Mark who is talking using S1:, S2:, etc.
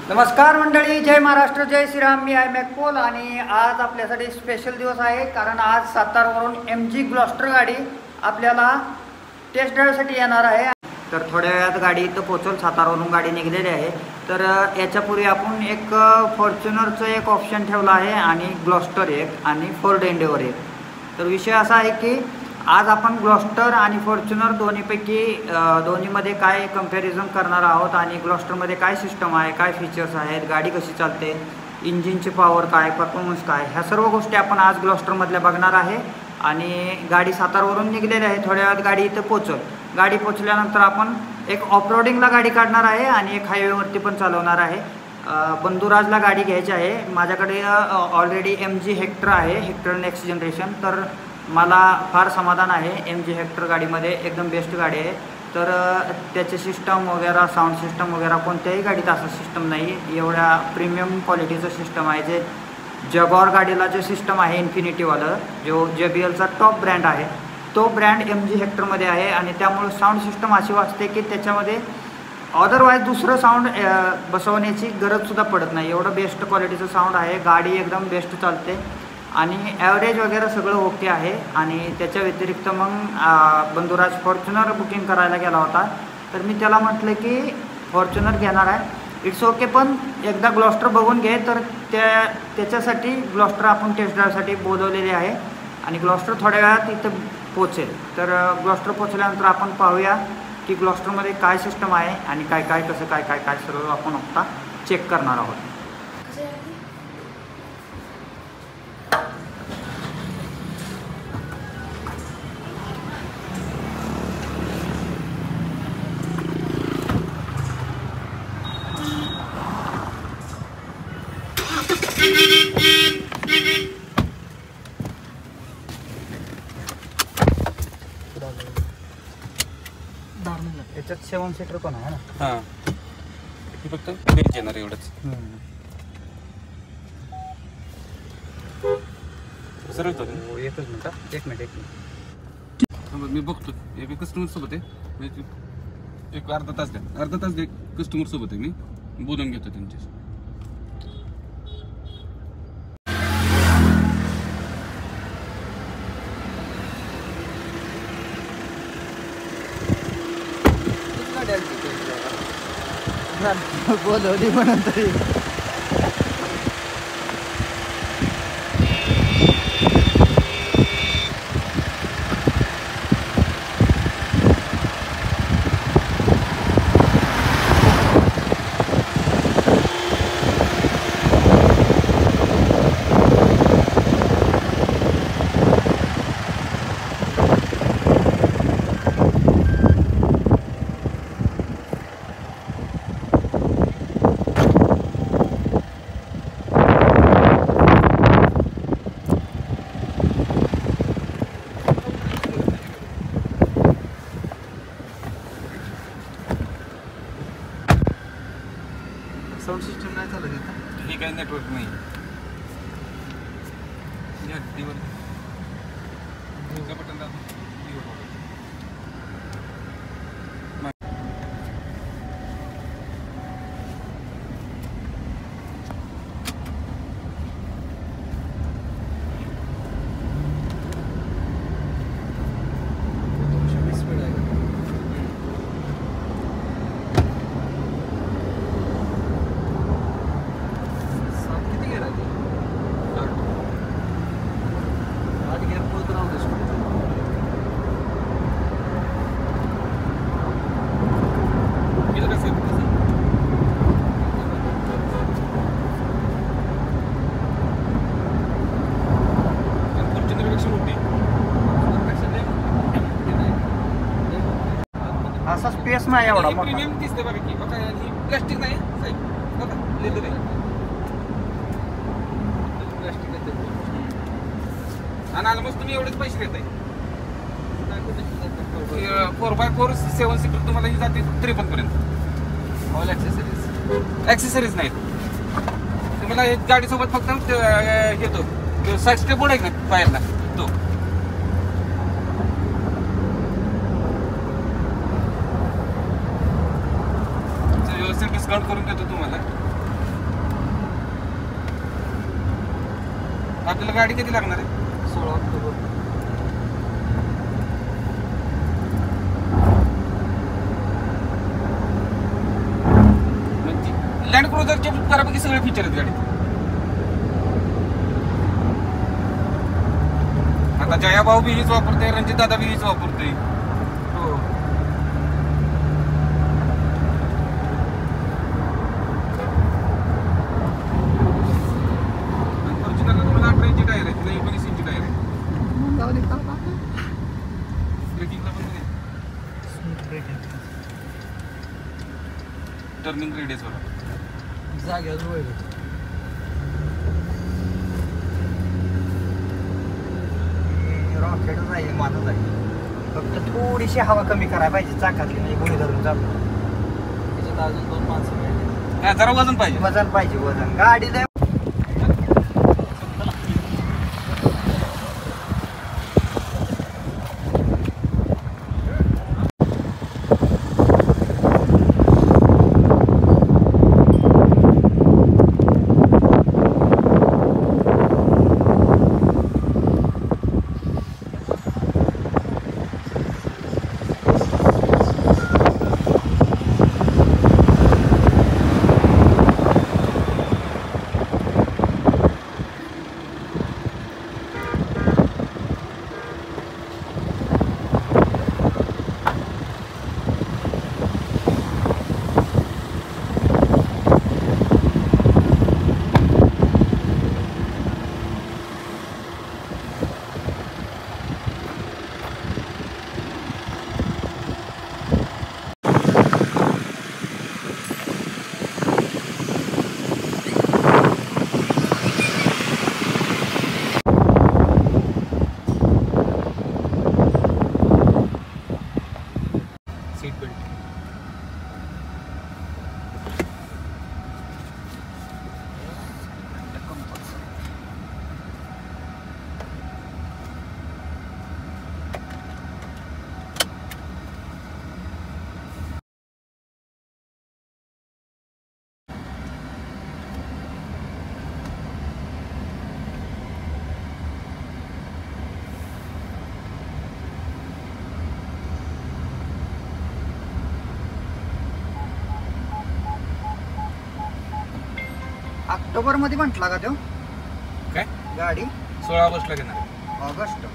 S1: नमस्कार मंडळी, जय महाराष्ट्र, जय श्रीराम. मी आहे मॅकपोल आणि आज आपल्यासाठी स्पेशल दिवस आहे, कारण आज सातारवरून MG ग्लॉस्टर गाडी आपल्याला टेस्ट ड्राईव्हसाठी येणार आहे. तर थोड्या वेळात गाडी इथं पोहोचल. सातारवरून गाडी निघलेली आहे. तर याच्यापूर्वी आपण एक फॉर्च्युनरचं एक ऑप्शन ठेवला आहे आणि ग्लॉस्टर एक आणि फोर्ड एंडेवर एक. तर विषय असा आहे की आज आपण ग्लॉस्टर आणि फॉर्च्युनर दोन्हीमध्ये काय कंपॅरिझन करणार आहोत आणि ग्लॉस्टरमध्ये काय सिस्टम आहे, काय फीचर्स आहेत, गाडी कशी चालते, इंजिनची पॉवर काय, परफॉर्मन्स काय, ह्या सर्व गोष्टी आपण आज ग्लॉस्टरमधल्या बघणार आहे. आणि गाडी सातारवरून निघलेली आहे. थोड्या वेळात गाडी इथं पोचल. गाडी पोचल्यानंतर आपण एक ऑफरोडिंगला गाडी काढणार आहे आणि एक हायवेवरती पण चालवणार आहे. बंधुराजला गाडी घ्यायची आहे. माझ्याकडे ऑलरेडी MG हेक्टर आहे, हेक्टर नेक्स्ट जनरेशन. तर मला फार समाधान आहे. MG हेक्टर गाडीमध्ये एकदम बेस्ट गाडी आहे. तर त्याचे सिस्टम वगैरे, साऊंड सिस्टम वगैरे कोणत्याही गाडीत असं सिस्टम नाही. एवढ्या प्रीमियम क्वालिटीचं सिस्टम आहे. जे जगॉर गाडीला जे सिस्टम आहे इन्फिनिटीवालं, जो JBLचा टॉप ब्रँड आहे, तो ब्रँड MG हेक्टरमध्ये आहे. आणि त्यामुळे साऊंड सिस्टम अशी वाटते की त्याच्यामध्ये अदरवाईज दुसरं साऊंड बसवण्याची गरजसुद्धा पडत नाही. एवढं बेस्ट क्वालिटीचं साऊंड आहे. गाडी एकदम बेस्ट चालते आणि ॲव्हरेज वगैरे सगळं ओके आहे. आणि त्याच्या व्यतिरिक्त मग बंधुराज फॉर्च्युनर बुकिंग करायला गेला होता. तर मी त्याला म्हटलं की फॉर्च्युनर घेणार आहे, इट्स ओके, पण एकदा ग्लॉस्टर बघून घे. तर त्याच्यासाठी ग्लॉस्टर आपण टेस्ट ड्राईव्हसाठी बोलवलेले आहे आणि ग्लॉस्टर थोड्या वेळात इथं पोचेल. तर ग्लॉस्टर पोचल्यानंतर आपण पाहूया की ग्लॉस्टरमध्ये काय सिस्टम आहे आणि काय कसं काय सर्व आपण आता चेक करणार आहोत. याच्यात 7 सीटर पण आहे ना.
S2: हां, हे फक्त बेंच येणार एवढंच. सरळ जातो.
S1: एकच मिनिट, एक मिनिट.
S2: मी बघतो एक कस्टमर सोबत आहे. एक अर्धा तास कस्टमर सोबत आहे. मी बोलून घेतो त्यांच्याशी.
S1: बोलवली म्हणून तरी साऊंड सिस्टम नाही चालत इथं.
S2: हे काही नेटवर्क नाही. बटन दाबा.
S1: असा स्पेस नाही एवढा मोठा.
S2: प्रीमियम दिसते बघा की. बघा ही प्लास्टिक नाही साहेब, बघा लेदर आहे. प्लास्टिक नाही आणि ऑलमोस्ट तुम्ही एवढेच पैसे देताय. 4x4 7 सीटर तुम्हाला ही जाते 53 पर्यंत. ऑल ॲक्सेसरीज नाहीत तुम्हाला. एक गाडीसोबत फक्त घेतो साईड स्टेप बोर्ड आहे ना बाहेरला तो. व्यवस्थित डिस्काउंट करून देतो तुम्हाला. आपल्याला गाडी किती लागणार आहे?
S1: 16 ऑक्टोबर.
S2: लँड क्रुझरचे बऱ्यापैकी सगळे फीचर आहेत गाडीत. आता जया भाऊ बी हीच वापरते, रणजित दादा बी हीच वापरते. हो. फॉर्च्युनरला तुम्हाला 18 इंची टायर आहे, तिला 19 इंची टायर आहे. ब्रेकिंगला पण टर्निंग रेडियस वर
S1: जागेवर वळलं. रॉकेटच आहे, माझंच आहे. फक्त थोडीशी हवा कमी करायला पाहिजे चाकातली, म्हणजे गुणी धरून जातो. त्याच्यात अजून 2 माणसं पाहिजे.
S2: हा, जरा वजन पाहिजे.
S1: वजन पाहिजे, वजन. गाडी जाय
S2: सीट बेल्ट.
S1: ऑक्टोबर मध्ये म्हटला का तो?
S2: काय
S1: गाडी
S2: 16 ऑगस्टला घेणार आहे.
S1: ऑगस्ट.